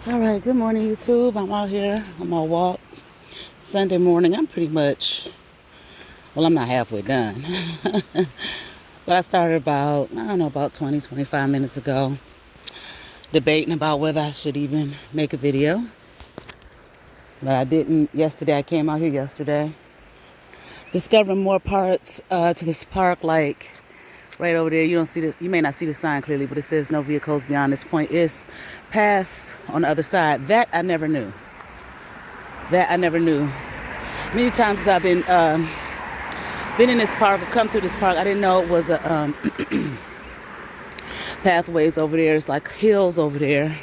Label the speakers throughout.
Speaker 1: All right, good morning, YouTube. I'm out here on my walk. Sunday morning. I'm not halfway done. But I started about 20, 25 minutes ago, debating about whether I should even make a video. But I didn't yesterday. I came out here yesterday, discovering more parts to this park, like right over there. You may not see the sign clearly, but it says no vehicles beyond this point. It's paths on the other side. That I never knew. Many times I've been in this park, or come through this park. I didn't know it was a pathways over there. It's like hills over there.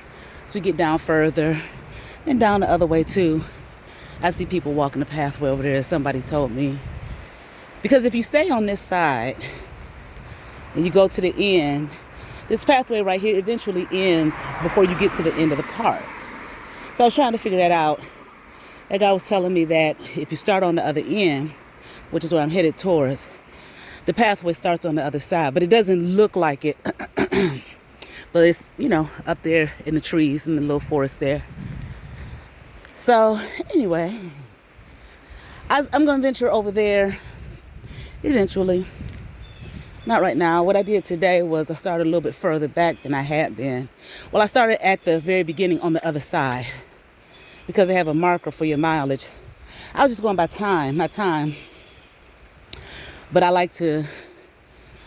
Speaker 1: So we get down further and down the other way too. I see people walking the pathway over there. Somebody told me. Because if you stay on this side and you go to the end, this pathway right here eventually ends before you get to the end of the park. So I was trying to figure that out. That guy was telling me that if you start on the other end, which is where I'm headed towards, the pathway starts on the other side. But it doesn't look like it. But it's, up there in the trees in the little forest there. So anyway, I'm going to venture over there eventually. Not right now. What I did today was I started a little bit further back than I had been. Well, I started at the very beginning on the other side because they have a marker for your mileage. I was just going by my time. But I like to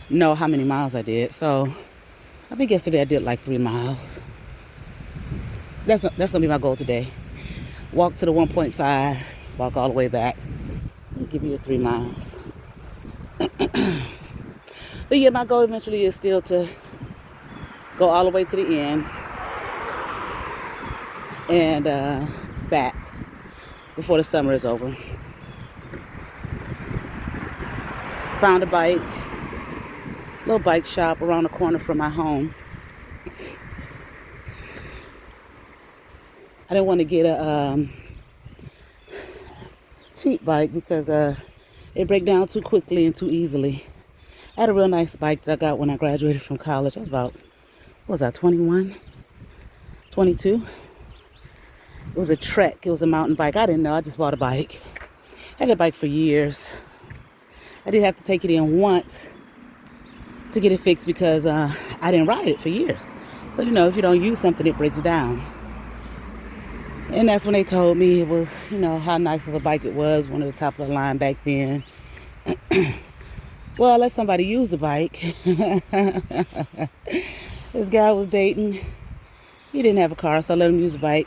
Speaker 1: know how many miles I did. So I think yesterday I did like 3 miles. That's going to be my goal today. Walk to the 1.5, walk all the way back. I'll give you 3 miles. But yeah, my goal eventually is still to go all the way to the end and back before the summer is over. Found a little bike shop around the corner from my home. I didn't want to get a cheap bike because they break down too quickly and too easily. I had a real nice bike that I got when I graduated from college. I was about, 21, 22? It was a Trek. It was a mountain bike. I didn't know. I just bought a bike. I had a bike for years. I did have to take it in once to get it fixed because I didn't ride it for years. So, if you don't use something, it breaks down. And that's when they told me it was, how nice of a bike it was, one of the top of the line back then. Well, I let somebody use the bike. This guy I was dating, he didn't have a car, so I let him use the bike.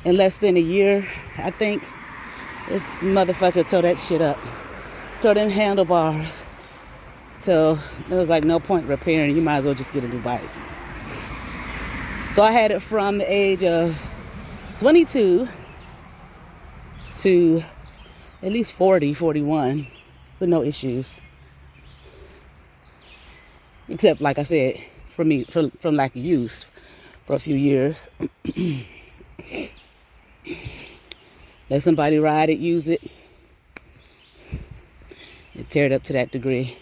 Speaker 1: In less than a year, I think, this motherfucker tore that shit up. Tore them handlebars. So there was like no point repairing. You might as well just get a new bike. So I had it from the age of 22 to at least 40, 41 with no issues. Except, like I said, for me, from lack of use for a few years. Let somebody ride it, use it, and tear it up to that degree.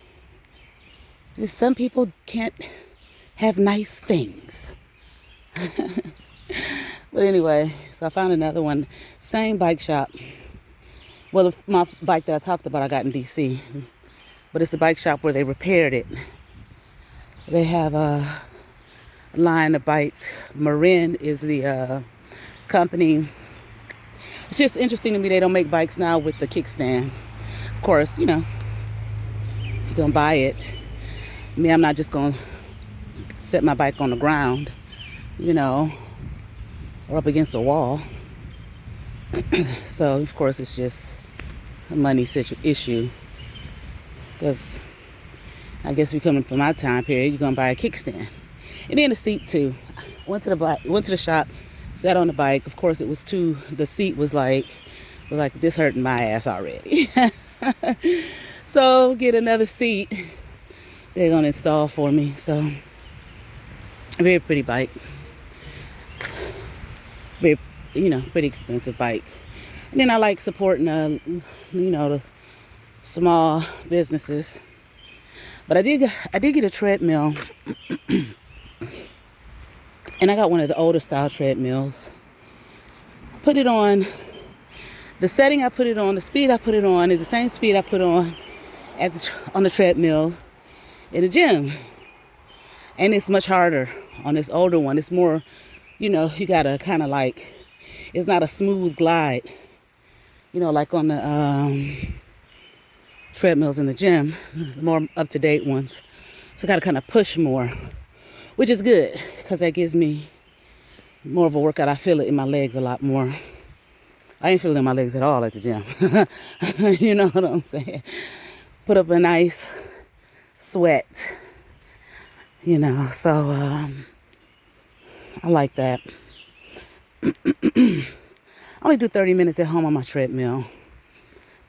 Speaker 1: Just some people can't have nice things. But anyway, so I found another one. Same bike shop. Well, my bike that I talked about I got in D.C. But it's the bike shop where they repaired it. They have a line of bikes. Marin is the company. It's just interesting to me they don't make bikes now with the kickstand. Of course, if you're going to buy it, I'm not just going to set my bike on the ground, or up against a wall. So, of course, it's just a money issue. Because I guess if you're coming from my time period, you're going to buy a kickstand. And then a seat, too. Went to the shop, sat on the bike. Of course, the seat was like this hurting my ass already. So, get another seat they're going to install for me. So, a very pretty bike. Very, pretty expensive bike. And then I like supporting, the small businesses. But I did get a treadmill And I got one of the older style treadmills. I put it on, the setting I put it on, the speed I put it on is the same speed I put on on the treadmill in the gym. And it's much harder on this older one. It's more, you gotta kind of like, it's not a smooth glide, like on the treadmills in the gym, more up-to-date ones. So I gotta kind of push more, which is good because that gives me more of a workout. I feel it in my legs a lot more. I ain't feeling my legs at all at the gym. You know what I'm saying? Put up a nice sweat, so I like that. I only do 30 minutes at home on my treadmill.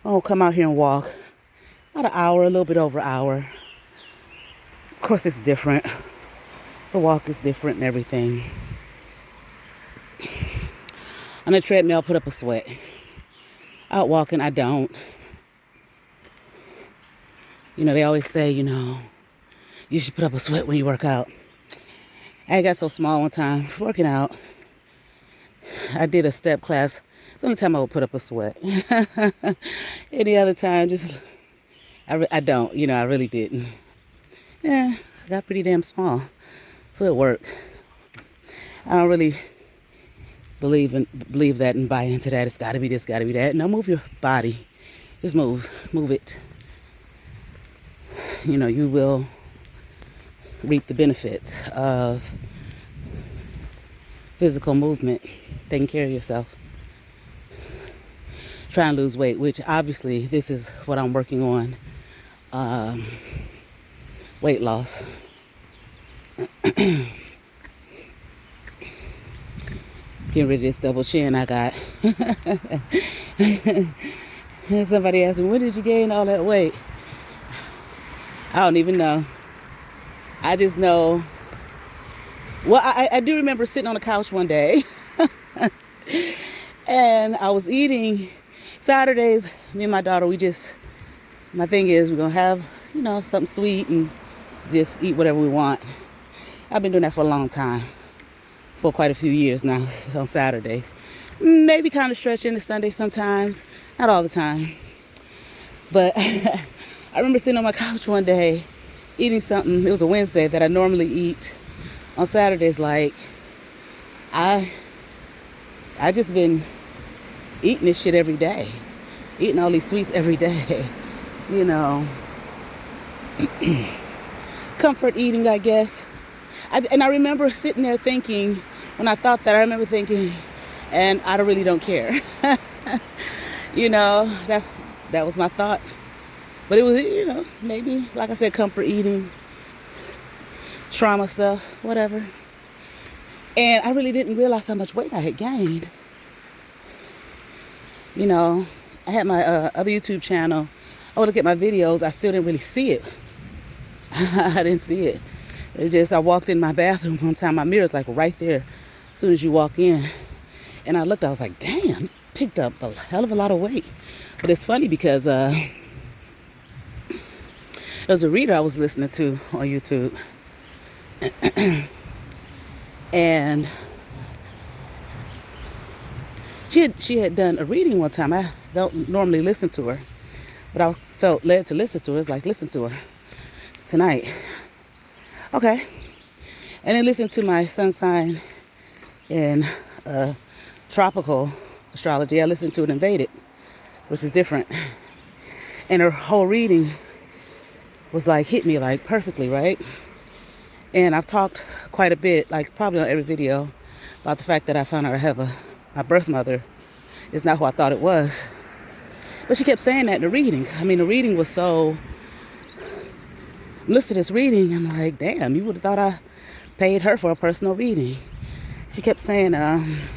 Speaker 1: I'll come out here and walk about an hour, a little bit over an hour. Of course, it's different. The walk is different and everything. On the treadmill, I'll put up a sweat. Out walking, I don't. They always say, you should put up a sweat when you work out. I got so small one time working out. I did a step class. It's the only time I would put up a sweat. Any other time, I don't. I really didn't. Yeah, I got pretty damn small. So it worked. I don't really believe that and buy into that. It's got to be this, got to be that. No, move your body. Just move it. You will reap the benefits of physical movement, taking care of yourself, trying to lose weight, which obviously this is what I'm working on, weight loss. Getting rid of this double chin I got. Somebody asked me, when did you gain all that weight? I don't even know. I just know. Well, I do remember sitting on the couch one day and I was eating. Saturdays, me and my daughter, my thing is we're going to have, something sweet and just eat whatever we want. I've been doing that for a long time, for quite a few years now, on Saturdays. Maybe kind of stretching the Sunday sometimes, not all the time. But I remember sitting on my couch one day, eating something. It was a Wednesday that I normally eat on Saturdays. Like, I just been eating this shit every day, eating all these sweets every day, comfort eating, I guess. And I remember sitting there thinking, when I thought that, I remember thinking, and I really don't care. That was my thought. But it was, maybe, like I said, comfort eating, trauma stuff, whatever. And I really didn't realize how much weight I had gained. I had my other YouTube channel. I would look at my videos. I still didn't really see it. I didn't see it. It's just, I walked in my bathroom one time. My mirror's like right there as soon as you walk in. And I looked, I was like, damn, you picked up a hell of a lot of weight. But it's funny because there was a reader I was listening to on YouTube. And she had done a reading one time. I don't normally listen to her, but I felt led to listen to her. It's like, listen to her tonight. Okay. And then listen to my sun sign in tropical astrology. I listened to it in Vedic, which is different. And her whole reading was like, hit me like perfectly, right? And I've talked quite a bit, like probably on every video, about the fact that I found out my birth mother is not who I thought it was. But she kept saying that in the reading. I mean, the reading was so... Listen to this reading, I'm like, damn, you would have thought I paid her for a personal reading. She kept saying,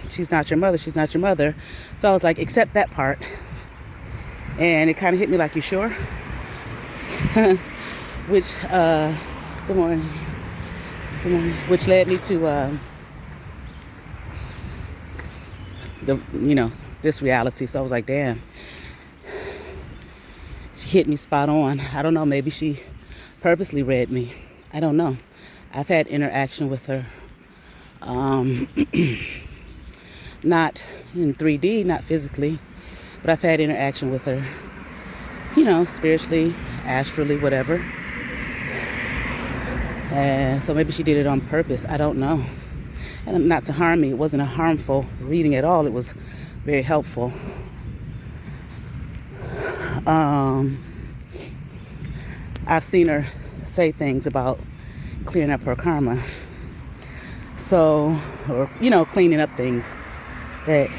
Speaker 1: she's not your mother, she's not your mother. So I was like, accept that part. And it kind of hit me like, you sure? Which, good morning. Good morning. Which led me to, this reality. So I was like, damn. She hit me spot on. I don't know, maybe she purposely read me. I don't know. I've had interaction with her Um, not in 3D, not physically, but I've had interaction with her, spiritually, astrally, whatever. And so maybe she did it on purpose. I don't know. And not to harm me. It wasn't a harmful reading at all. It was very helpful. I've seen her say things about clearing up her karma. So, or, cleaning up things that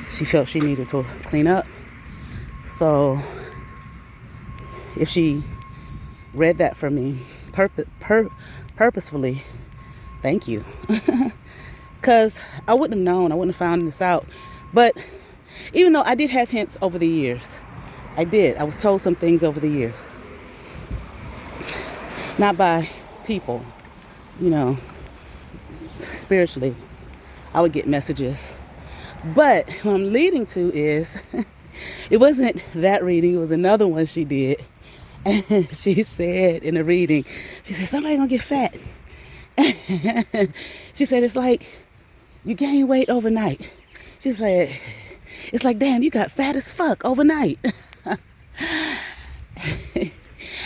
Speaker 1: she felt she needed to clean up. So, if she read that for me purposefully, thank you. Because I wouldn't have known. I wouldn't have found this out. But even though I did have hints over the years, I was told some things over the years. Not by people, spiritually. I would get messages. But what I'm leading to is, it wasn't that reading. It was another one she did. And she said in the reading, she said, somebody gonna get fat. She said, it's like you gain weight overnight. She said, it's like, damn, you got fat as fuck overnight. I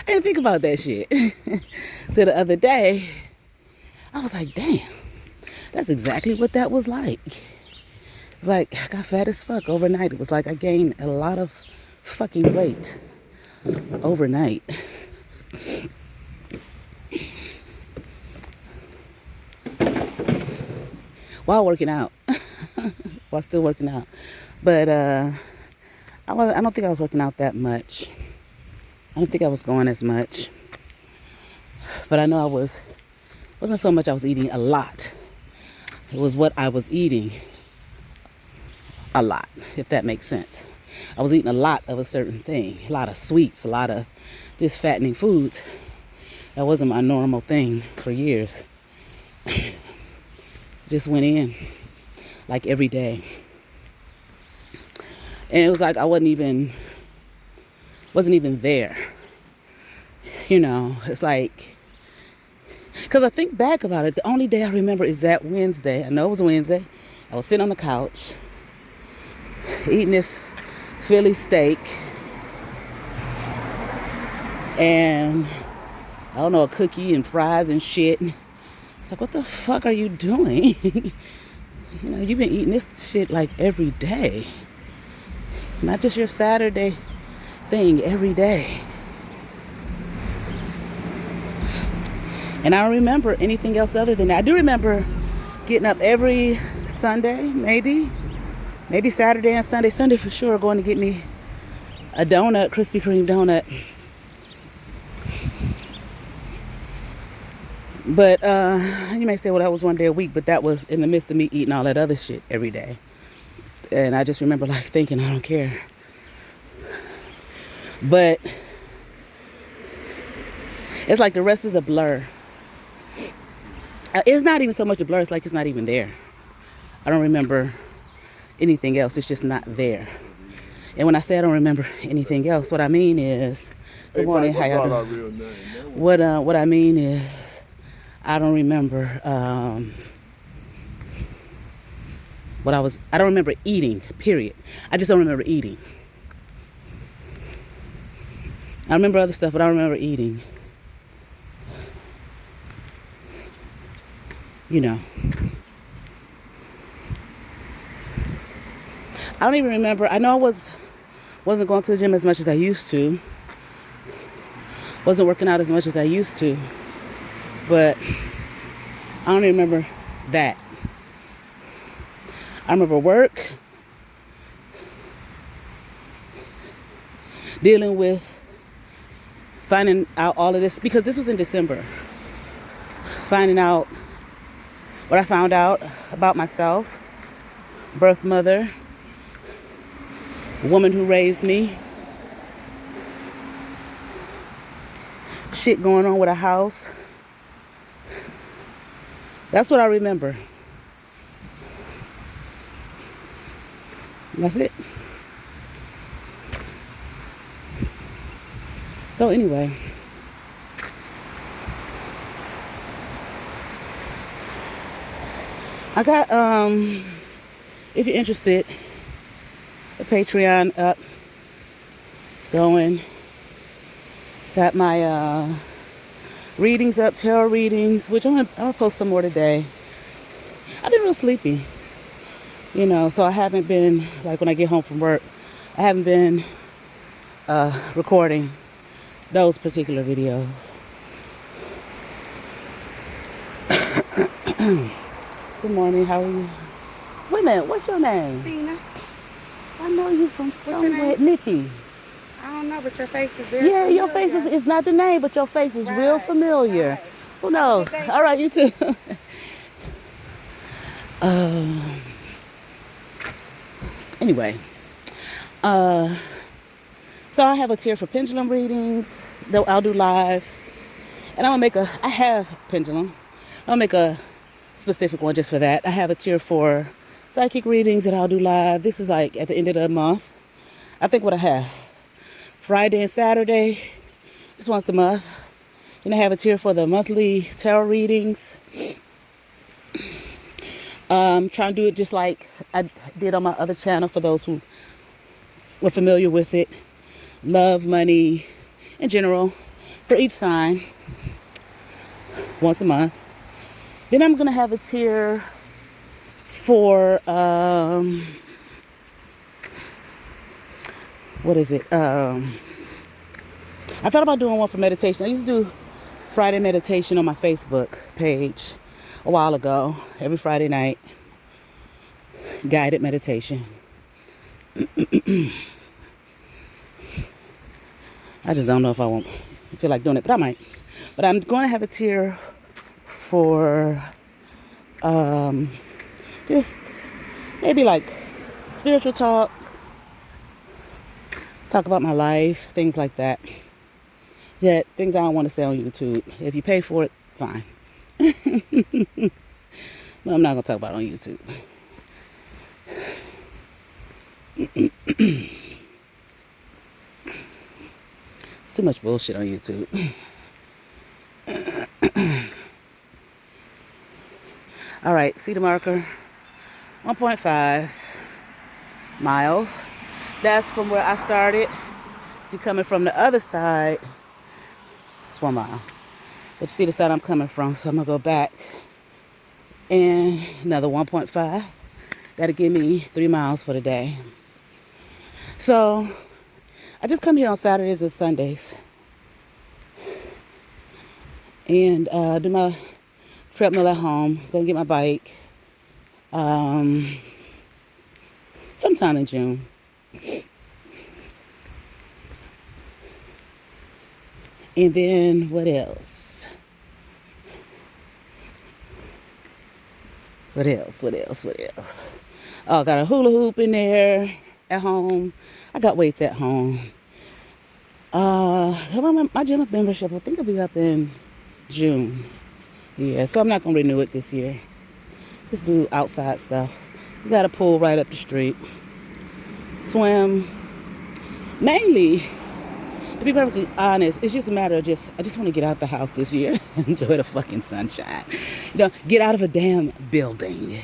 Speaker 1: didn't think about that shit. Till the other day, I was like, damn, that's exactly what that was like. It's like, I got fat as fuck overnight. It was like I gained a lot of fucking weight overnight. While working out. While still working out. But I don't think I was working out that much. I don't think I was going as much. But I know wasn't so much I was eating a lot. It was what I was eating a lot, if that makes sense. I was eating a lot of a certain thing. A lot of sweets, a lot of just fattening foods. That wasn't my normal thing for years. Just went in like every day. And it was like I wasn't even there. It's like, because I think back about it, the only day I remember is that Wednesday. I know it was Wednesday. I was sitting on the couch, eating this Philly steak, and I don't know, a cookie and fries and shit. It's like, what the fuck are you doing? You've been eating this shit like every day. Not just your Saturday thing, every day. And I don't remember anything else other than that. I do remember getting up every Sunday, maybe Saturday and Sunday. Sunday for sure, going to get me a donut, Krispy Kreme donut. But you may say, well, that was one day a week, but that was in the midst of me eating all that other shit every day. And I just remember thinking, I don't care. But it's like the rest is a blur. It's not even so much a blur, it's like it's not even there. I don't remember anything else, it's just not there. And when I say I don't remember anything else, what I mean is, good morning, how y'all doing? What I mean is, I don't remember I don't remember eating, period. I just don't remember eating. I remember other stuff, but I don't remember eating. I don't even remember. I know I wasn't going to the gym as much as I used to. Wasn't working out as much as I used to. But I don't even remember that. I remember work, dealing with finding out all of this, because this was in December. Finding out what I found out about myself, birth mother, woman who raised me, shit going on with a house. That's what I remember. That's it. So anyway, I got, if you're interested, the Patreon up, going. Got my readings up, tarot readings, which I'm gonna post some more today. I've been real sleepy, you know, so I haven't been, like when I get home from work, I haven't been recording those particular videos. Good morning, how are you? Wait a minute, what's your name?
Speaker 2: Tina.
Speaker 1: I know you from somewhere.
Speaker 2: name?
Speaker 1: Nikki.
Speaker 2: I don't know, but your face is very
Speaker 1: Yeah,
Speaker 2: familiar.
Speaker 1: your face is not the name, but your face is real
Speaker 2: Right,
Speaker 1: familiar.
Speaker 2: right.
Speaker 1: Who knows?
Speaker 2: Good day.
Speaker 1: All right, you too. Anyway, so I have a tier for pendulum readings that I'll do live, and I have pendulum. I'll make a specific one just for that. I have a tier for psychic readings that I'll do live. This is like at the end of the month. I think what I have, Friday and Saturday, just once a month. Then I have a tier for the monthly tarot readings. Trying to do it just like I did on my other channel for those who were familiar with it. Love, money, in general, for each sign, once a month. Then I'm going to have a tier for, what is it? I thought about doing one for meditation. I used to do Friday meditation on my Facebook page a while ago, every Friday night. Guided meditation. I just don't know if I won't feel like doing it, but I might. But I'm going to have a tier for just maybe like spiritual talk about my life, things like that. Yeah, things I don't want to say on YouTube. If you pay for it, fine. But I'm not going to talk about it on YouTube. It's too much bullshit on YouTube. All right, see the marker? 1.5 miles. That's from where I started. If you're coming from the other side, it's 1 mile. But you see the side I'm coming from, so I'm going to go back. And another 1.5. That'll give me 3 miles for the day. So, I just come here on Saturdays and Sundays. And do my treadmill at home. Gonna get my bike. Sometime in June. And then what else? What else? Oh, got a hula hoop in there at home. I got weights at home. My gym membership, I think it'll be up in June. Yeah, so I'm not gonna renew it this year. Just do outside stuff. We got a pool right up the street. Swim. Mainly, to be perfectly honest, it's just a matter of I just want to get out the house this year. Enjoy the fucking sunshine. Get out of a damn building.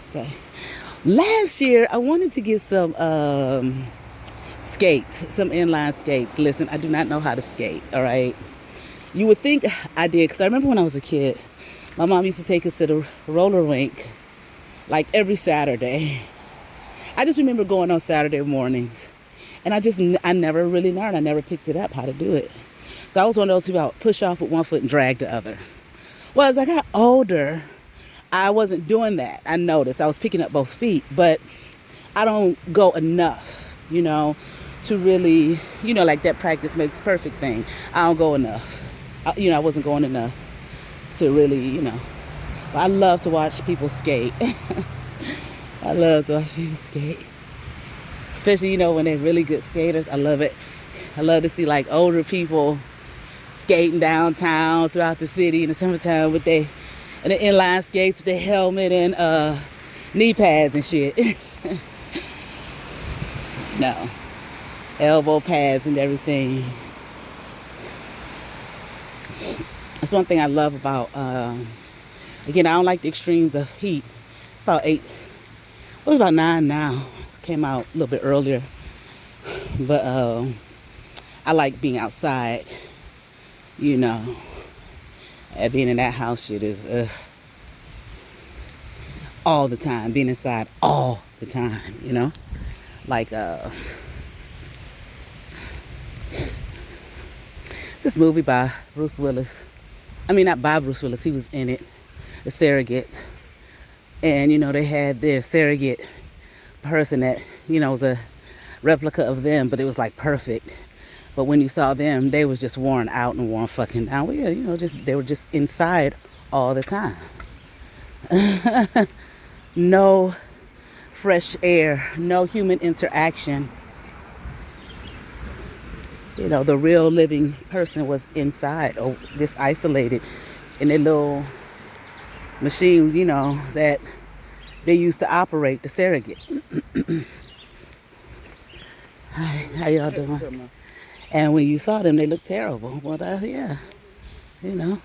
Speaker 1: Okay. Last year, I wanted to get some skates, some inline skates. Listen, I do not know how to skate, all right? You would think I did, because I remember when I was a kid, my mom used to take us to the roller rink like every Saturday. I just remember going on Saturday mornings. And I never really learned. I never picked it up how to do it. So I was one of those people I would push off with one foot and drag the other. Well, as I got older, I wasn't doing that. I noticed I was picking up both feet, but I don't go enough, to really, like that practice makes perfect thing. I don't go enough. I wasn't going enough to really, But I love to watch people skate. I love to watch people skate. Especially, when they're really good skaters. I love it. I love to see like older people skating downtown throughout the city in the summertime with the inline skates with their helmet and knee pads and shit. No. Elbow pads and everything. That's one thing I love about, again, I don't like the extremes of heat. about 8. It was about 9 now. It came out a little bit earlier. But I like being outside, you know. And being in that house shit is all the time. Being inside all the time, you know. Like this movie by Bruce Willis. I mean, not by Bruce Willis. He was in it. The Surrogates. And, you know, they had their surrogate person that, you know, was a replica of them, but it was like perfect. But when you saw them, they was just worn out and worn fucking down. Well, yeah, you know, they were just inside all the time. No fresh air, no human interaction. You know, the real living person was inside or just isolated in their little machine, you know, that they used to operate the surrogate. Hi, how y'all doing? And when you saw them, they looked terrible. Well, yeah, you know.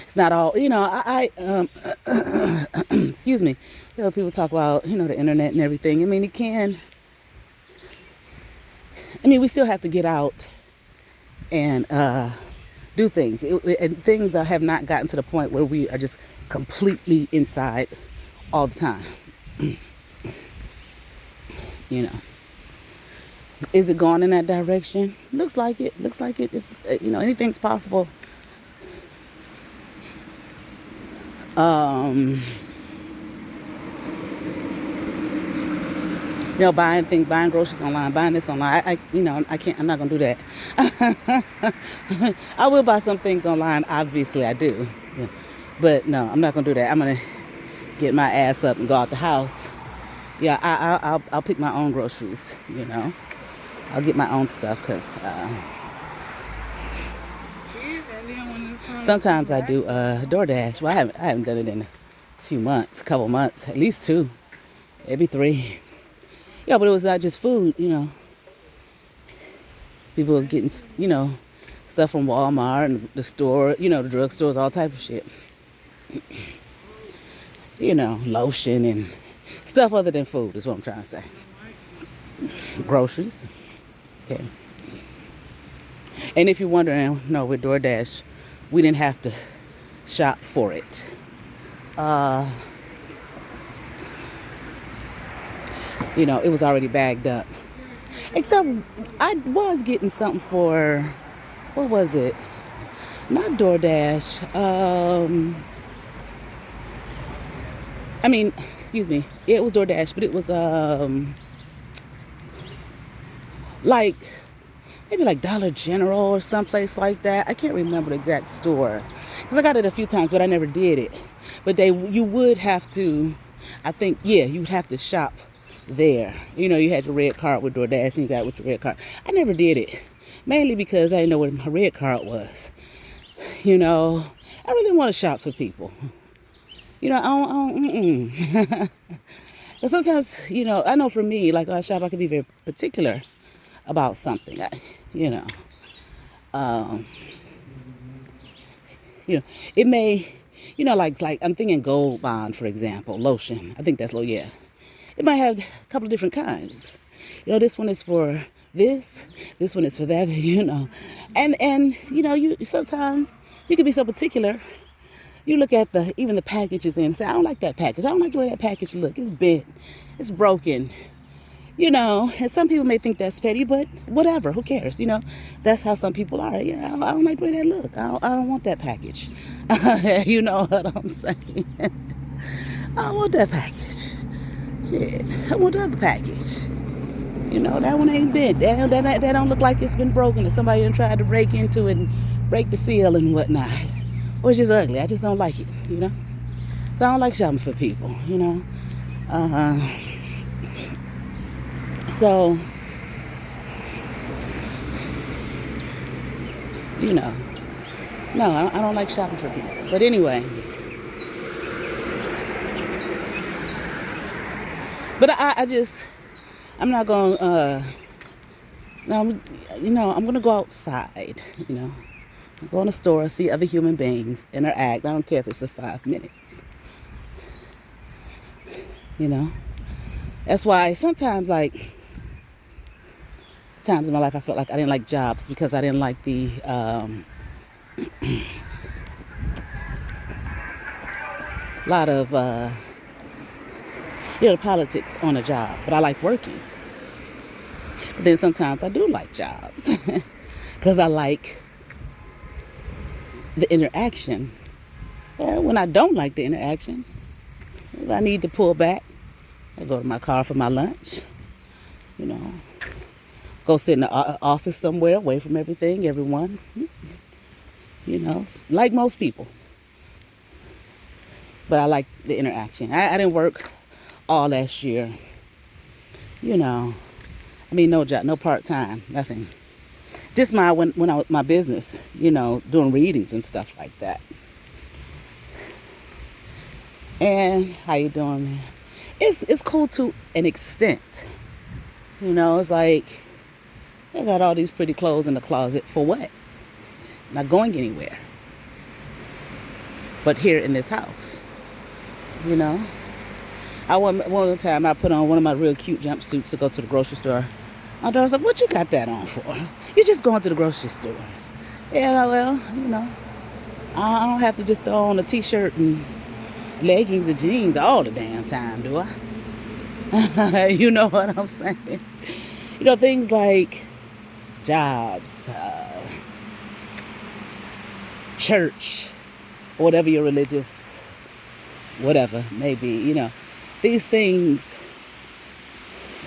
Speaker 1: It's not all, you know, excuse me. You know, people talk about, you know, the internet and everything. I mean, we still have to get out and do things. And things have not gotten to the point where we are just completely inside all the time. You know. Is it going in that direction? Looks like it. Looks like it. It's, you know, anything's possible. You know, buying groceries online, buying this online. You know, I can't. I'm not gonna do that. I will buy some things online. Obviously, I do. Yeah. But no, I'm not gonna do that. I'm gonna get my ass up and go out the house. Yeah, I'll pick my own groceries. You know, I'll get my own stuff because sometimes I do DoorDash. Well, I haven't done it in a few months, a couple months, at least 2, maybe 3. Yeah, but it was not just food, you know. People were getting, you know, stuff from Walmart and the store, you know, the drugstores, all type of shit. You know, lotion and stuff other than food is what I'm trying to say. Groceries. Okay. And if you're wondering, no, with DoorDash, we didn't have to shop for it. You know, it was already bagged up. Except I was getting something for, what was it? Not DoorDash. I mean, excuse me. Yeah, it was DoorDash, but it was like maybe like Dollar General or someplace like that. I can't remember the exact store because I got it a few times, but I never did it. But you would have to, I think, yeah, you would have to shop there. You know, you had your red card with DoorDash and you got it with your red card. I never did it, mainly because I didn't know what my red card was. You know, I really didn't want to shop for people. You know, I don't. But sometimes, you know, I know for me, like when I shop, I can be very particular about something. You know, it may, you know, like I'm thinking Gold Bond, for example, lotion. I think that's low, yeah. It might have a couple of different kinds. You know, this one is for this one is for that, you know. And you know, you sometimes you can be so particular. You look at even the packages and say, I don't like that package. I don't like the way that package look. It's bent. It's broken. You know, and some people may think that's petty, but whatever, who cares? You know, that's how some people are. Yeah, I don't like the way that look. I don't want that package. You know what I'm saying? I don't want that package. Shit, I want the other package. You know, that one ain't bent. That don't look like it's been broken. If somebody done tried to break into it and break the seal and whatnot. Which is ugly. I just don't like it, you know. So I don't like shopping for people, you know. So, you know, no, I don't like shopping for people. But anyway, but I'm not going. No, you know, I'm gonna go outside, you know, Go in the store, see other human beings, interact. I don't care if it's for 5 minutes. You know? That's why sometimes, like, times in my life I felt like I didn't like jobs because I didn't like the lot of politics on a job, but I like working. But then sometimes I do like jobs because I like the interaction. When I don't like the interaction, if I need to pull back, I go to my car for my lunch, you know, go sit in the office somewhere away from everything, everyone, you know, like most people. But I like the interaction. I didn't work all last year, you know. I mean, no job, no part-time, nothing. Just when I was my business, you know, doing readings and stuff like that. And how you doing, man? It's cool to an extent. You know, it's like I got all these pretty clothes in the closet for what? Not going anywhere. But here in this house, you know. One time I put on one of my real cute jumpsuits to go to the grocery store. My daughter's like, "What you got that on for? You're just going to the grocery store." Yeah, well, you know, I don't have to just throw on a t-shirt and leggings and jeans all the damn time, do I? You know what I'm saying? You know, things like jobs, church, whatever your religious, whatever, maybe, you know, these things,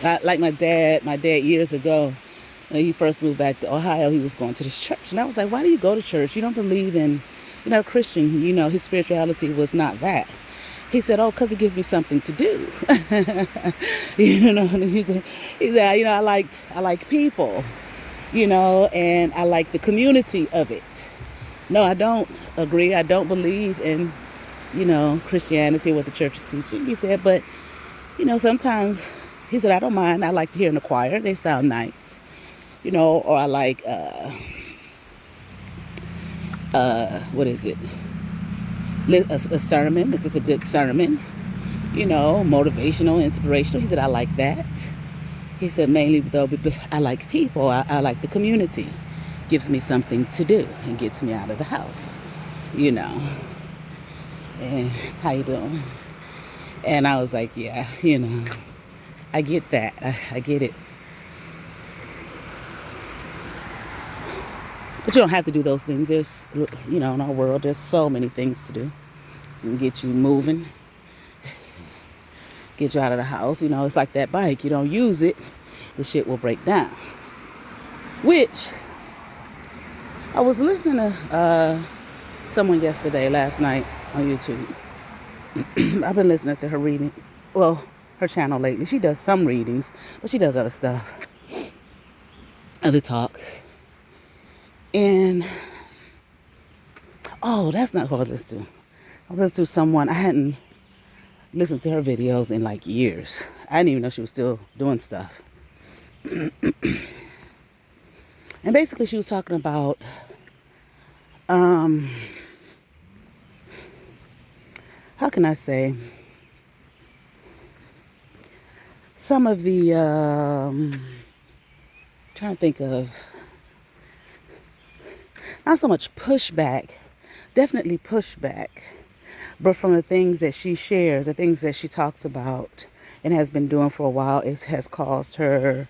Speaker 1: like my dad years ago, when he first moved back to Ohio, he was going to this church. And I was like, why do you go to church? You don't believe in, you're not a Christian. You know, his spirituality was not that. He said, oh, because it gives me something to do. You know, and he said, you know, I like people, you know, and I like the community of it. No, I don't agree. I don't believe in, you know, Christianity, what the church is teaching. He said, but, you know, sometimes, he said, I don't mind. I like to hear in the choir. They sound nice, you know, or I like, what is it? A sermon, if it's a good sermon, you know, motivational, inspirational. He said, I like that. He said, mainly though, I like people. I like the community. Gives me something to do and gets me out of the house, you know. And how you doing? And I was like, yeah, you know, I get that. I get it. But you don't have to do those things. There's, you know, in our world, there's so many things to do. And get you moving, get you out of the house. You know, it's like that bike. You don't use it, the shit will break down. Which, I was listening to someone last night on YouTube. I've been listening to her reading, well, her channel lately. She does some readings, but she does other stuff, other talks. And, oh, that's not who I was listening to. I was listening to someone, I hadn't listened to her videos in like years. I didn't even know she was still doing stuff. And basically she was talking about, how can I say, some of the, trying to think of, not so much pushback, definitely pushback, but from the things that she shares, the things that she talks about and has been doing for a while, has caused her.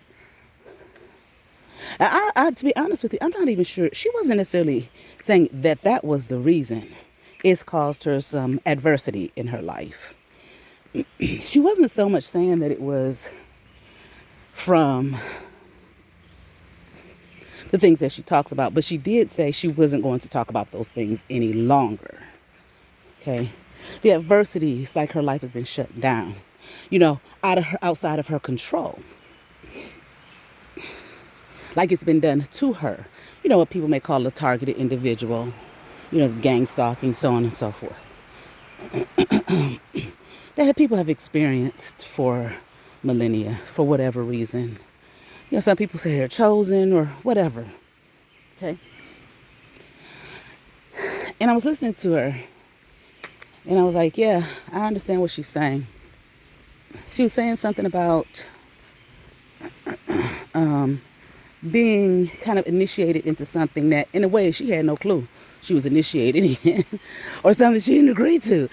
Speaker 1: I, to be honest with you, I'm not even sure. She wasn't necessarily saying that was the reason. It's caused her some adversity in her life. She wasn't so much saying that it was from the things that she talks about, but she did say she wasn't going to talk about those things any longer. Okay, the adversity is like her life has been shut down, you know, outside of her control. Like it's been done to her. You know, what people may call a targeted individual, you know, gang stalking, so on and so forth. That people have experienced for millennia, for whatever reason. You know, some people say they're chosen or whatever. Okay. And I was listening to her. And I was like, yeah, I understand what she's saying. She was saying something about being kind of initiated into something that, in a way, she had no clue she was initiated in, or something she didn't agree to.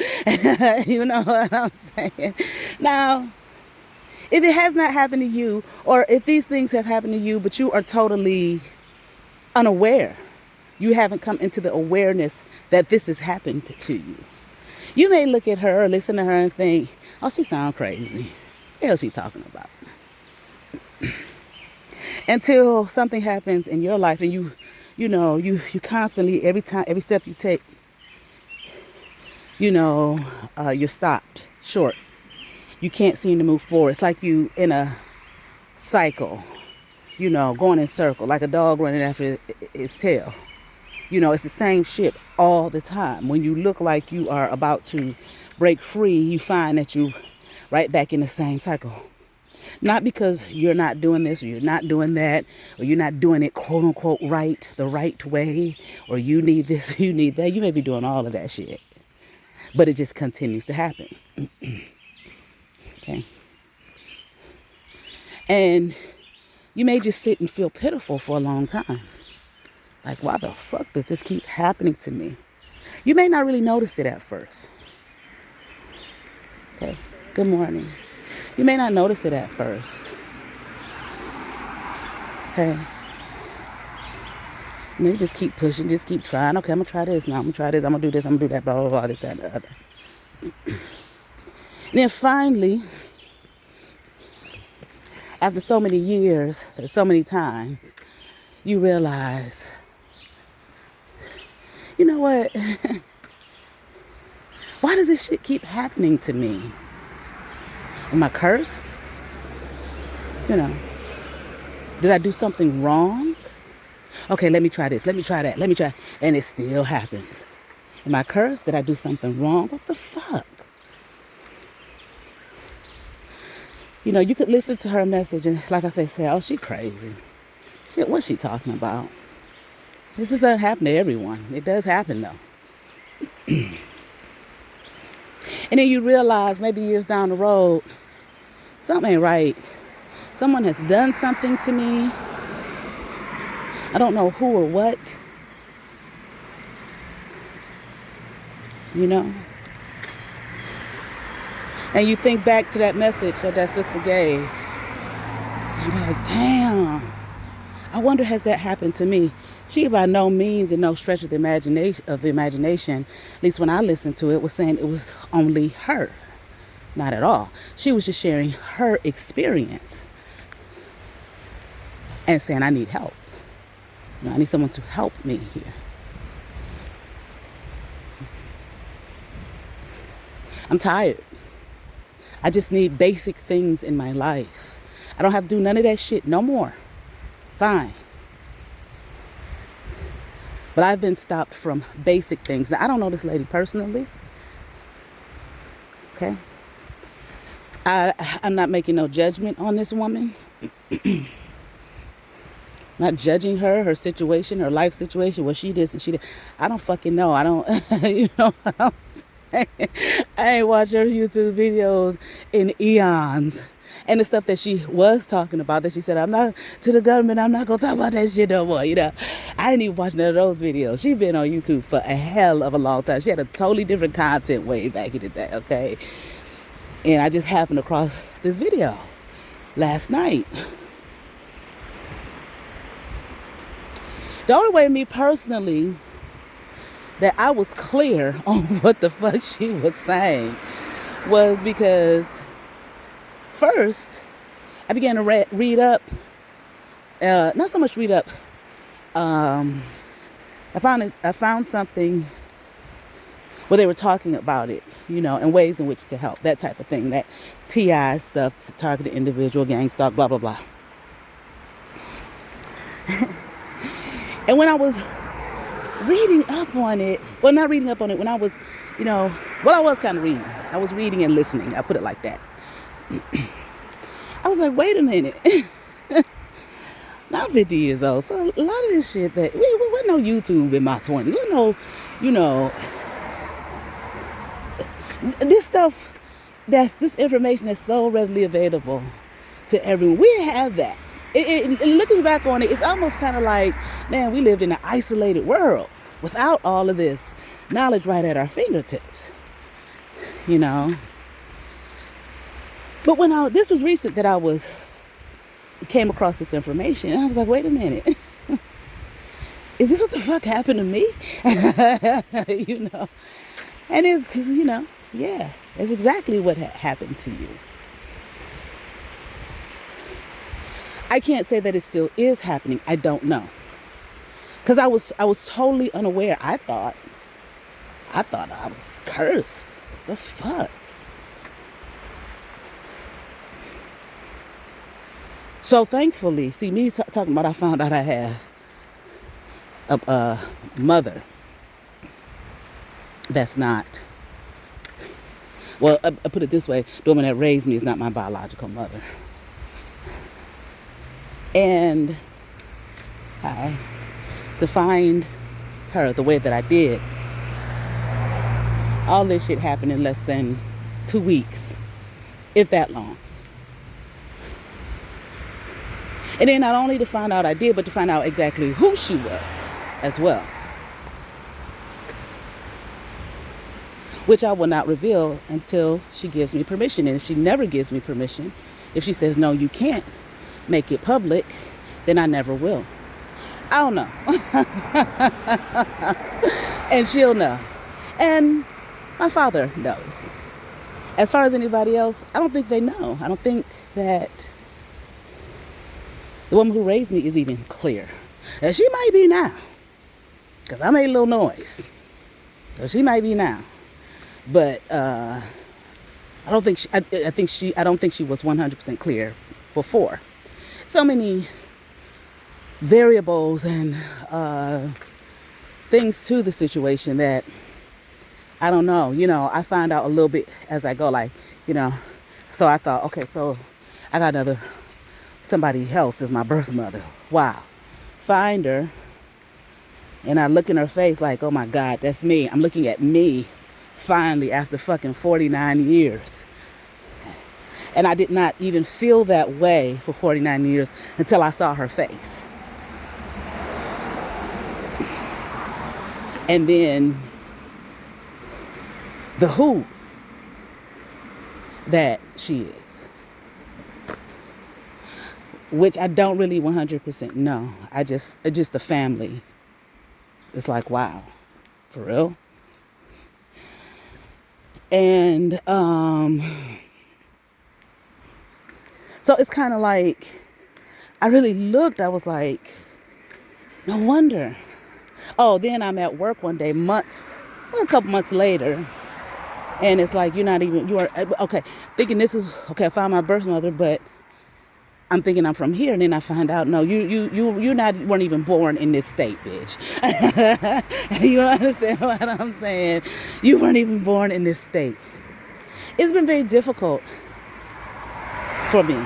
Speaker 1: You know what I'm saying? Now, if it has not happened to you, or if these things have happened to you, but you are totally unaware, you haven't come into the awareness that this has happened to you. You may look at her or listen to her and think, oh, she sounds crazy. What the hell is she talking about? Until something happens in your life and you constantly, every step you take, you're stopped short. You can't seem to move forward. It's like you in a cycle, going in circle, like a dog running after its tail. It's the same shit all the time. When you look like you are about to break free, you find that you're right back in the same cycle. Not because you're not doing this or you're not doing that, or you're not doing it quote unquote right, the right way, or you need this, you need that. You may be doing all of that shit, but it just continues to happen. Okay. And you may just sit and feel pitiful for a long time. Like, why the fuck does this keep happening to me? You may not really notice it at first. Okay. Good morning. You may not notice it at first. Okay. And you just keep pushing, just keep trying. Okay, I'm going to try this now. I'm going to try this. I'm going to do this. I'm going to do that. Blah, blah, blah, this, that, and the other. And then finally, after so many years, so many times, you realize, you know what? Why does this shit keep happening to me? Am I cursed? Did I do something wrong? Okay, let me try this. Let me try that. Let me try. And it still happens. Am I cursed? Did I do something wrong? What the fuck? You could listen to her message and, like I say, oh, she crazy. Shit, what's she talking about? This doesn't happen to everyone. It does happen, though. And then you realize maybe years down the road, something ain't right. Someone has done something to me. I don't know who or what. And you think back to that message that sister gave. And you're like, damn. I wonder, has that happened to me? She, by no means and no stretch of the imagination, at least when I listened to it, was saying it was only her. Not at all. She was just sharing her experience and saying, I need help. I need someone to help me here. I'm tired. I just need basic things in my life. I don't have to do none of that shit no more. Fine. But I've been stopped from basic things. Now, I don't know this lady personally. Okay? I'm not making no judgment on this woman. Not judging her situation, her life situation, what she did and she did. I don't fucking know. I don't, you know what I'm saying? I ain't watched her YouTube videos in eons. And the stuff that she was talking about, that she said, I'm not, to the government, I'm not going to talk about that shit no more, I didn't even watch none of those videos. She's been on YouTube for a hell of a long time. She had a totally different content way back in the day, okay? And I just happened across this video last night. The only way, me personally, that I was clear on what the fuck she was saying was because first I began to read up, not so much read up, I found something where they were talking about it, and ways in which to help, that type of thing, that TI stuff, targeted individual, gang stalk, blah, blah, blah. And when I was reading up on it, well, not reading up on it, when I was, I was kind of reading. I was reading and listening. I put it like that. I was like, wait a minute. Now I'm 50 years old. So a lot of this shit that, we wasn't no YouTube in my 20s. We wasn't no you know, this stuff, this information is so readily available to everyone. We have that. Looking back on it, it's almost kind of like, man, we lived in an isolated world without all of this knowledge right at our fingertips, you know. But when this was recent that I came across this information, and I was like, wait a minute. Is this what the fuck happened to me? You know. And it's, you know, yeah, it's exactly what happened to you. I can't say that it still is happening. I don't know. Because I was totally unaware. I thought I was cursed. What the fuck? So thankfully, see, me talking about I found out I have a mother that's not, well, I put it this way, the woman that raised me is not my biological mother. And to find her the way that I did, all this shit happened in less than 2 weeks, if that long. And then not only to find out I did, but to find out exactly who she was as well. Which I will not reveal until she gives me permission. And if she never gives me permission, if she says, no, you can't make it public, then I never will. I don't know. And she'll know. And my father knows. As far as anybody else, I don't think they know. I don't think that the woman who raised me is even clear. And she might be now. Because I made a little noise. So she might be now. But I don't think I don't think she was 100% clear before. So many variables and things to the situation that I don't know. You know, I find out a little bit as I go. Like, you know, so I thought, okay, so I got somebody else is my birth mother. Wow. Find her. And I look in her face like, oh my God, that's me. I'm looking at me finally after fucking 49 years. And I did not even feel that way for 49 years until I saw her face. And then the who that she is. Which I don't really 100% know. Just the family. It's like, wow, for real? And so it's kind of like, I really looked, I was like, no wonder. Oh, then I'm at work one day, a couple months later, and it's like, you are, okay, thinking this is, okay, I found my birth mother, but I'm thinking I'm from here, and then I find out, no, weren't even born in this state, bitch. You understand what I'm saying? You weren't even born in this state. It's been very difficult for me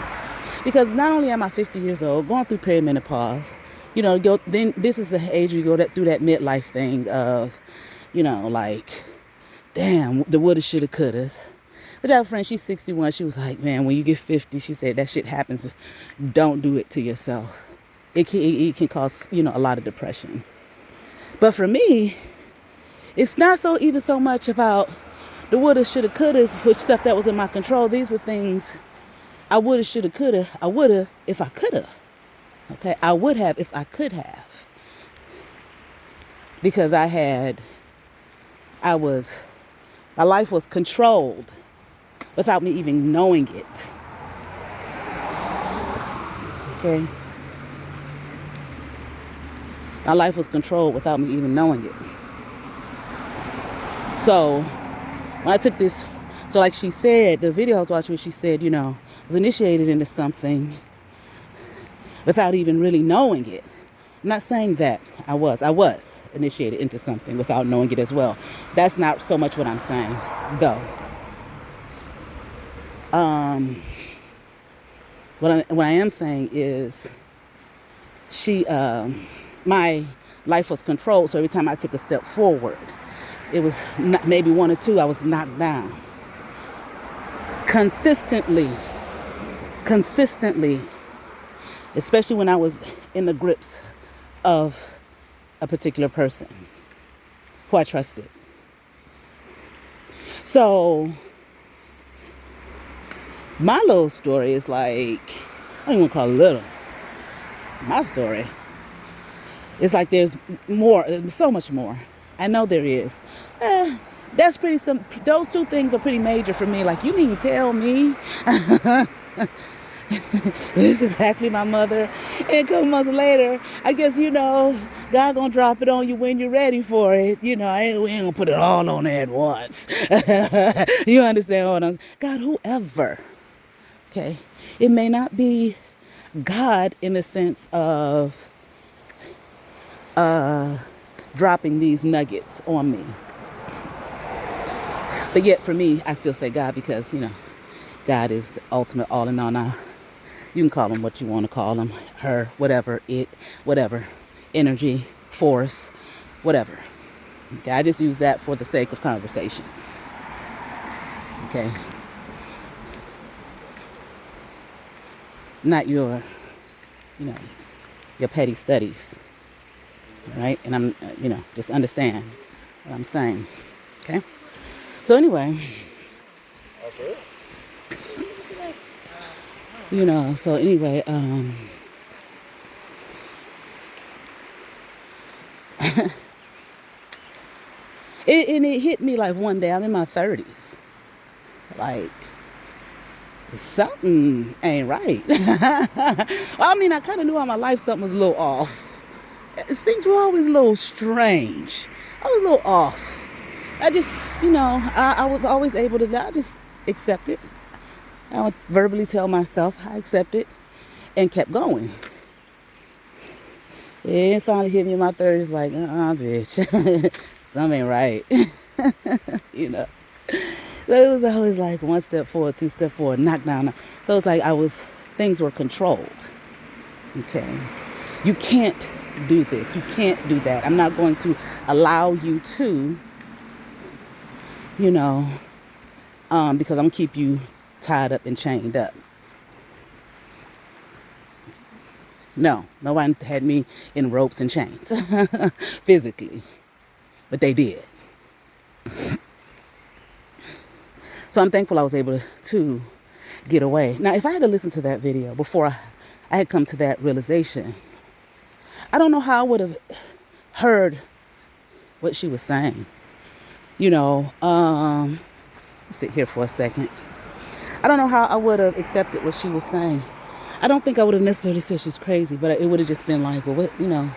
Speaker 1: because not only am I 50 years old, going through perimenopause, you know, then this is the age you go through that midlife thing of, you know, like, damn, the woulda, shoulda, couldas. But I have a friend, she's 61. She was like, man, when you get 50, she said, that shit happens. Don't do it to yourself. It can cause, you know, a lot of depression. But for me, it's not even so much about the woulda, shoulda, couldas, which stuff that was in my control. These were things I woulda, shoulda, coulda. I woulda if I coulda. Okay, I would have if I could have. Because my life was controlled without me even knowing it. Okay? My life was controlled without me even knowing it. So, when I took this, so like she said, the video I was watching, she said, you know, I was initiated into something without even really knowing it. I'm not saying that I was initiated into something without knowing it as well. That's not so much what I'm saying, though. What I am saying is my life was controlled. So every time I took a step forward, It was not, maybe one or two I was knocked down. Consistently, especially when I was in the grips of a particular person who I trusted. So my little story is like, I don't even want to call it little. My story. It's like there's more, so much more. I know there is. That's pretty, those two things are pretty major for me. Like, you mean to tell me this is exactly my mother? And a couple months later, I guess, God gonna drop it on you when you're ready for it. We ain't gonna put it all on there at once. You understand what I'm saying? God, whoever. Okay. It may not be God in the sense of dropping these nuggets on me. But yet for me, I still say God because, God is the ultimate all in all. Now, you can call him what you want to call him, her, whatever, it, whatever, energy, force, whatever. Okay, I just use that for the sake of conversation. Okay. Not your petty studies. Right? And I'm, just understand what I'm saying. Okay? So anyway, it hit me like one day, I'm in my 30s. Like, something ain't right. Well, I mean, I kind of knew all my life something was a little off. Things were always a little strange. I was a little off. I just, I was always able to, I just accept it. I would verbally tell myself I accept it and kept going. It finally hit me in my 30s like, bitch, something ain't right. So it was always like one step forward, two step forward, knock down. So it's like things were controlled. Okay. You can't do this. You can't do that. I'm not going to allow you to, because I'm going to keep you tied up and chained up. No, nobody had me in ropes and chains physically, but they did. So I'm thankful I was able to get away. Now, if I had to listen to that video before I had come to that realization, I don't know how I would have heard what she was saying. Let's sit here for a second. I don't know how I would have accepted what she was saying. I don't think I would have necessarily said she's crazy, but it would have just been like, well, what, oh,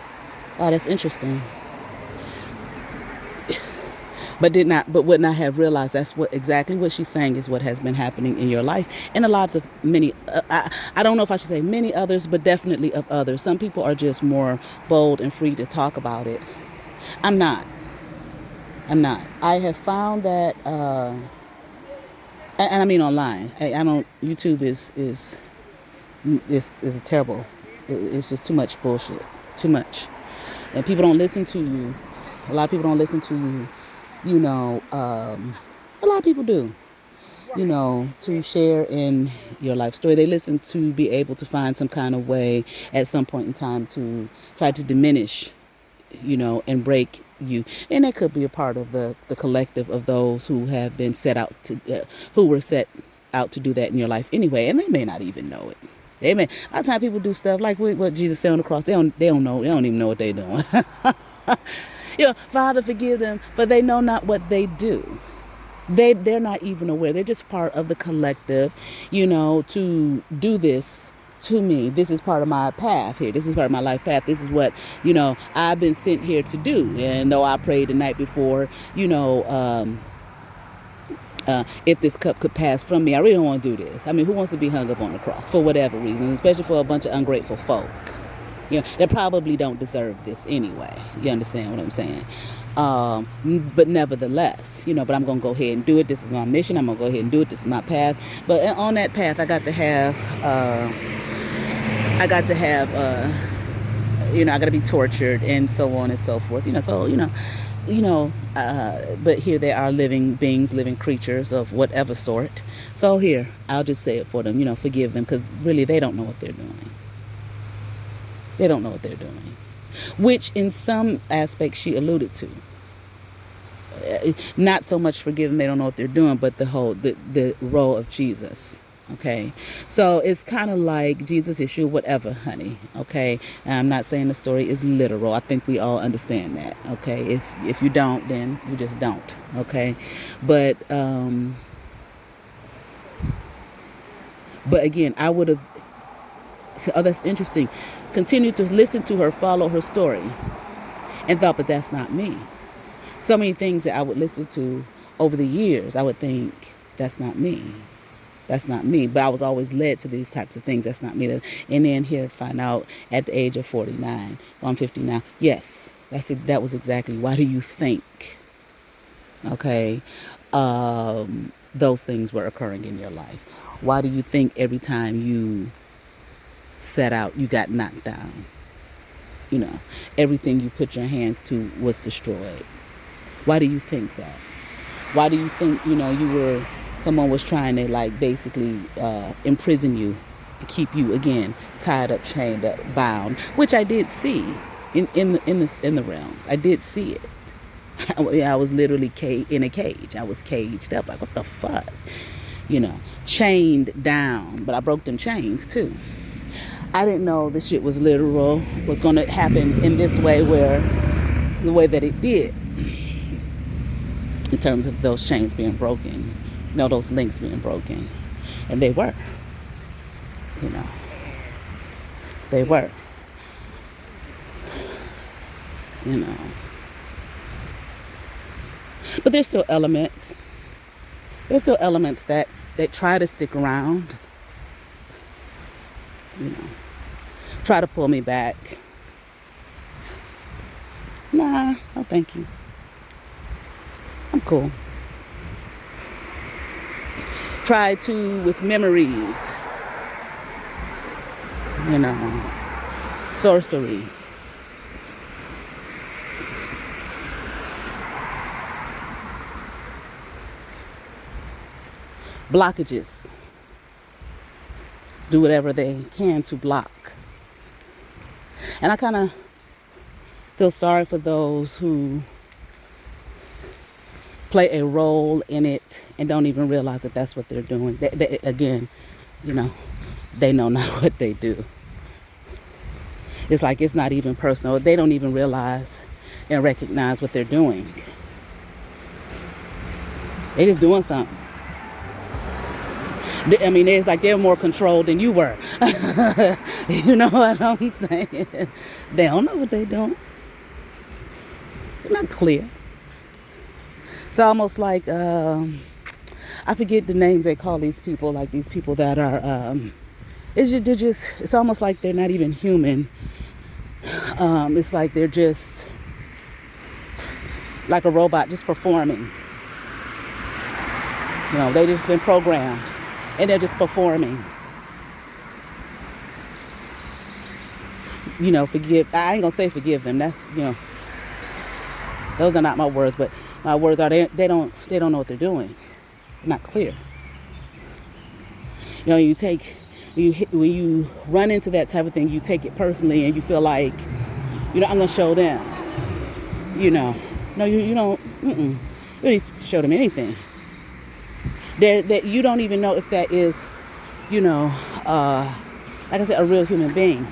Speaker 1: that's interesting. But would not have realized that's exactly what she's saying is what has been happening in your life and the lives of many. I don't know if I should say many others, but definitely of others. Some people are just more bold and free to talk about it. I'm not. I have found that, and I mean online. I don't. YouTube is a terrible. It's just too much bullshit. Too much, and people don't listen to you. A lot of people don't listen to you. A lot of people do, to share in your life story. They listen to be able to find some kind of way at some point in time to try to diminish, and break you. And that could be a part of the collective of those who have been who were set out to do that in your life anyway. And they may not even know it. A lot of times people do stuff like what Jesus said on the cross. They don't know. They don't even know what they're doing. Father, forgive them, but they know not what they do. They're not even aware. They're just part of the collective, to do this to me. This is part of my path here. This is part of my life path. This is what, I've been sent here to do. And though I prayed the night before, if this cup could pass from me, I really don't want to do this. I mean, who wants to be hung up on the cross for whatever reason, especially for a bunch of ungrateful folk? They probably don't deserve this anyway. You understand what I'm saying? But nevertheless, but I'm going to go ahead and do it. This is my mission. I'm going to go ahead and do it. This is my path. But on that path, I got to have, I got to be tortured and so on and so forth. but here they are, living beings, living creatures of whatever sort. So here, I'll just say it for them, forgive them, because really they don't know what they're doing. They don't know what they're doing, which in some aspects she alluded to. Not so much forgive them, they don't know what they're doing, but the role of Jesus. Okay, so it's kind of like Jesus, issue, whatever, honey. Okay, and I'm not saying the story is literal. I think we all understand that. Okay, if you don't, then you just don't. Okay, but again, I would have. So, oh, that's interesting. Continue to listen to her, follow her story, and thought, but that's not me. So many things that I would listen to over the years, I would think, that's not me. That's not me. But I was always led to these types of things. That's not me. And then here, find out at the age of 49, well, I'm 50 now. Yes, that was exactly. Why do you think? Okay, those things were occurring in your life. Why do you think every time you set out, you got knocked down? Everything you put your hands to was destroyed. Why do you think that? Why do you think, someone was trying to basically imprison you, keep you again tied up, chained up, bound, which I did see in the realms. I did see it. I was literally in a cage. I was caged up. Like, what the fuck? Chained down. But I broke them chains too. I didn't know this shit was literal, was going to happen in this way, the way that it did. In terms of those chains being broken, those links being broken. And they were. They were. But there's still elements. There's still elements that try to stick around. Try to pull me back. Nah, no thank you. I'm cool. Try to with memories. Sorcery. Blockages. Do whatever they can to block. And I kind of feel sorry for those who play a role in it and don't even realize that that's what they're doing. Again, they know not what they do. It's like it's not even personal. They don't even realize and recognize what they're doing. They're just doing something. I mean, it's like they're more controlled than you were. You know what I'm saying? They don't know what they're doing. They're not clear. It's almost like, I forget the names they call these people, like these people that are, it's almost like they're not even human. It's like they're just like a robot just performing. They just been programmed and they're just performing. Forgive, I ain't gonna say forgive them. That's, those are not my words, but my words are they don't know what they're doing. They're not clear. When you run into that type of thing, you take it personally and you feel like, I'm gonna show them. No, you don't. You don't need to show them anything. That you don't even know if that is, like I said, a real human being.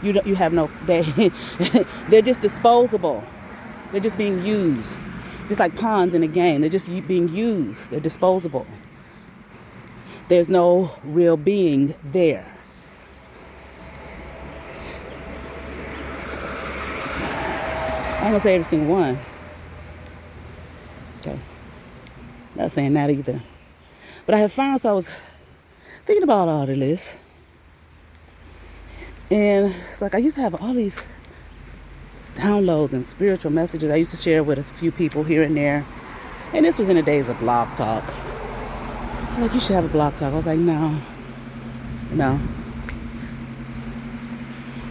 Speaker 1: You have no. They're just disposable. They're just being used, just like pawns in a game. They're just being used. They're disposable. There's no real being there. I ain't gonna say every single one. Okay. Not saying that either. But I have found, so I was thinking about all of this. And it's like I used to have all these downloads and spiritual messages I used to share with a few people here and there. And this was in the days of Blog Talk. I was like, you should have a Blog Talk. I was like, no.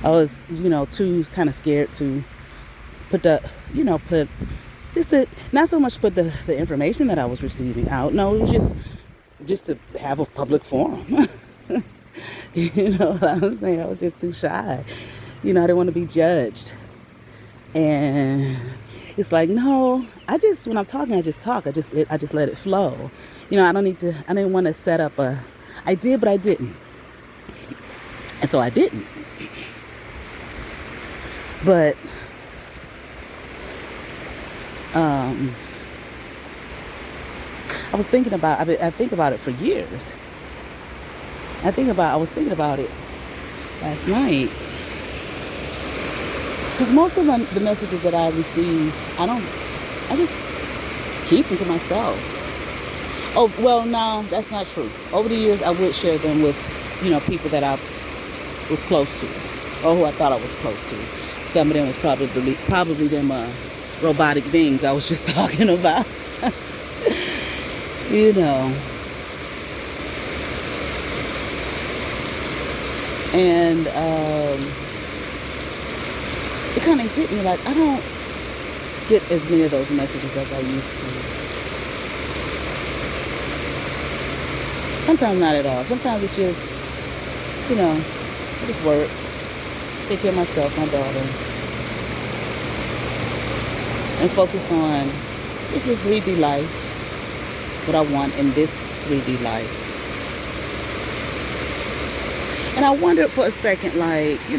Speaker 1: I was, too kind of scared to put just to not so much put the information that I was receiving out. No, it was just to have a public forum. You know what I'm saying? I was just too shy. You know, I didn't want to be judged. And it's like, no, when I'm talking, I just talk. I just let it flow. You know, I didn't want to set up I did, but I didn't. And so I didn't. But, I was thinking about, I think about it for years. I was thinking about it last night. Because most of the messages that I receive, I just keep them to myself. Oh, well, no, that's not true. Over the years, I would share them with, people that I was close to, or who I thought I was close to. Some of them was probably them robotic beings I was just talking about. And it kind of hit me like I don't get as many of those messages as I used to. Sometimes not at all. Sometimes it's just, I just work, take care of myself, my daughter, and focus on this is 3D life, what I want in this 3D life. And I wondered for a second, like, is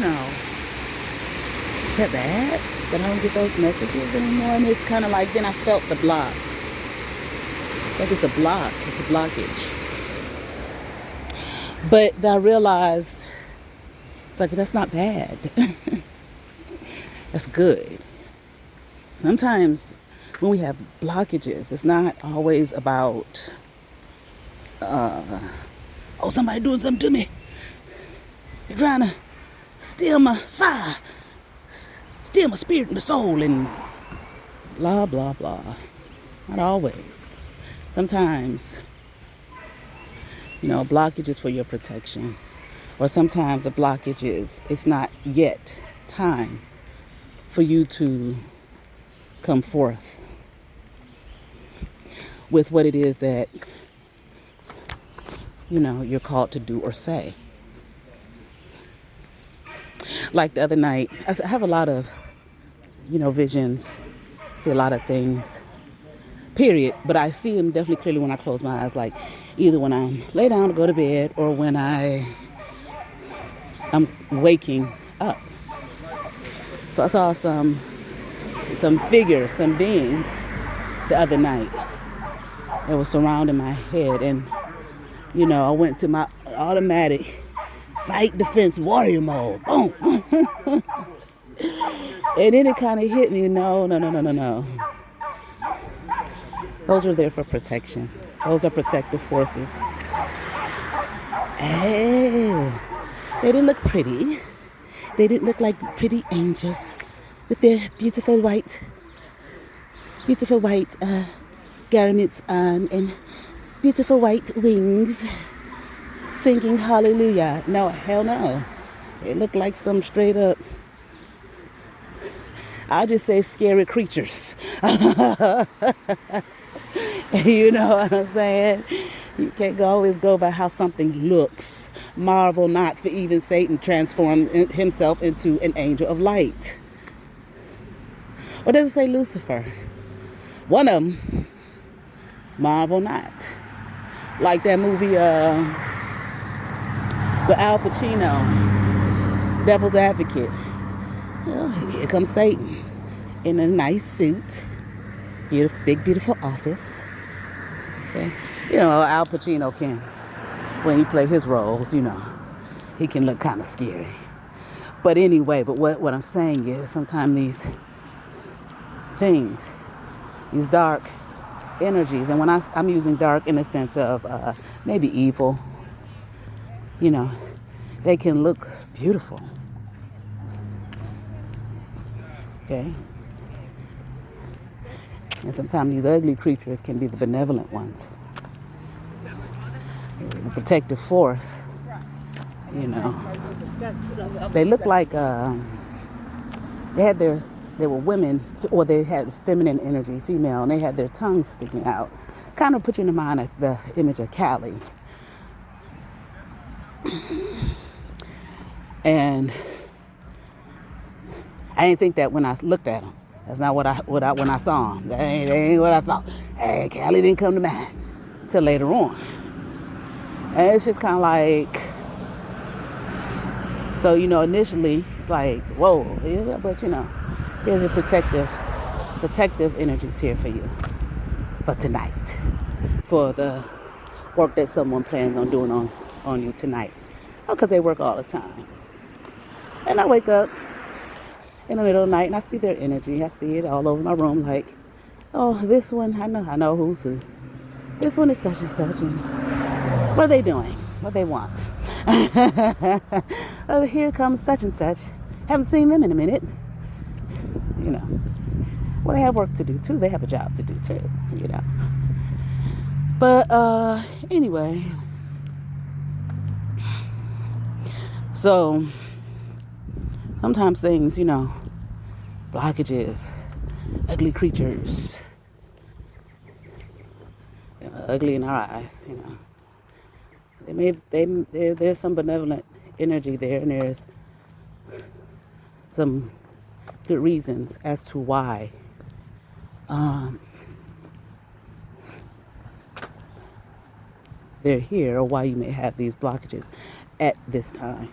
Speaker 1: that bad that I don't get those messages anymore? And it's kind of like, then I felt the block. It's like it's a block. It's a blockage. But I realized, it's like, that's not bad. That's good. Sometimes when we have blockages, it's not always about, somebody doing something to me. They're trying to steal my fire, steal my spirit and my soul, and blah, blah, blah. Not always. Sometimes, a blockage is for your protection. Or sometimes a blockage is, it's not yet time for you to come forth with what it is that, you're called to do or say. Like the other night, I have a lot of, visions, see a lot of things, period. But I see them definitely clearly when I close my eyes, like either when I lay down to go to bed or when I'm waking up. So I saw some figures, some beings the other night that was surrounding my head. And, I went to my automatic fight, defense, warrior mode. Boom. And then it kind of hit me. No. Those were there for protection. Those are protective forces. Hey, they didn't look pretty. They didn't look like pretty angels with their beautiful white garments on and beautiful white wings, singing hallelujah. No, hell no. It looked like some straight up, I'll just say scary creatures. You know what I'm saying? You can't always go by how something looks. Marvel not, for even Satan transformed himself into an angel of light. Or does it say Lucifer? One of them. Marvel not. Like that movie with Al Pacino, Devil's Advocate. Oh, here comes Satan in a nice suit. Beautiful, big, beautiful office. Okay. Al Pacino can, when he plays his roles, he can look kind of scary. But anyway, what I'm saying is sometimes these things, these dark energies, and when I'm using dark in the sense of maybe evil, they can look beautiful. Okay? And sometimes these ugly creatures can be the benevolent ones. The protective force, They look like, they had their they were women, or they had feminine energy, female, and they had their tongues sticking out. Kind of put you in the mind of the image of Callie. And I didn't think that when I looked at them. That's not when I saw them. That ain't what I thought. Hey, Callie didn't come to mind till later on. And it's just kind of like, so, initially it's like, whoa, yeah, but here's the protective energies here for you for tonight, for the work that someone plans on doing on you tonight. Because they work all the time. And I wake up in the middle of the night and I see their energy. I see it all over my room, like, oh, this one, I know who's who. This one is such and such, and what are they doing? What they want? Oh, here comes such and such. Haven't seen them in a minute. Well, they have work to do too. They have a job to do too, But anyway, so sometimes things, blockages, ugly creatures, ugly in our eyes, there's some benevolent energy there, and there's some good reasons as to why they're here, or why you may have these blockages at this time.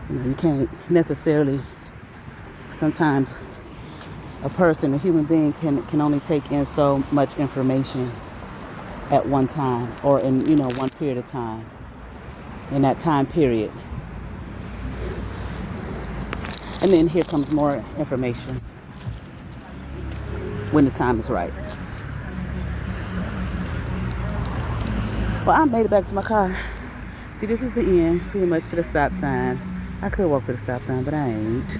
Speaker 1: You can't necessarily, sometimes a person, a human being can only take in so much information at one time, or in one period of time, in that time period. And then here comes more information when the time is right. Well, I made it back to my car. See, this is the end, pretty much to the stop sign. I could walk to the stop sign, but I ain't.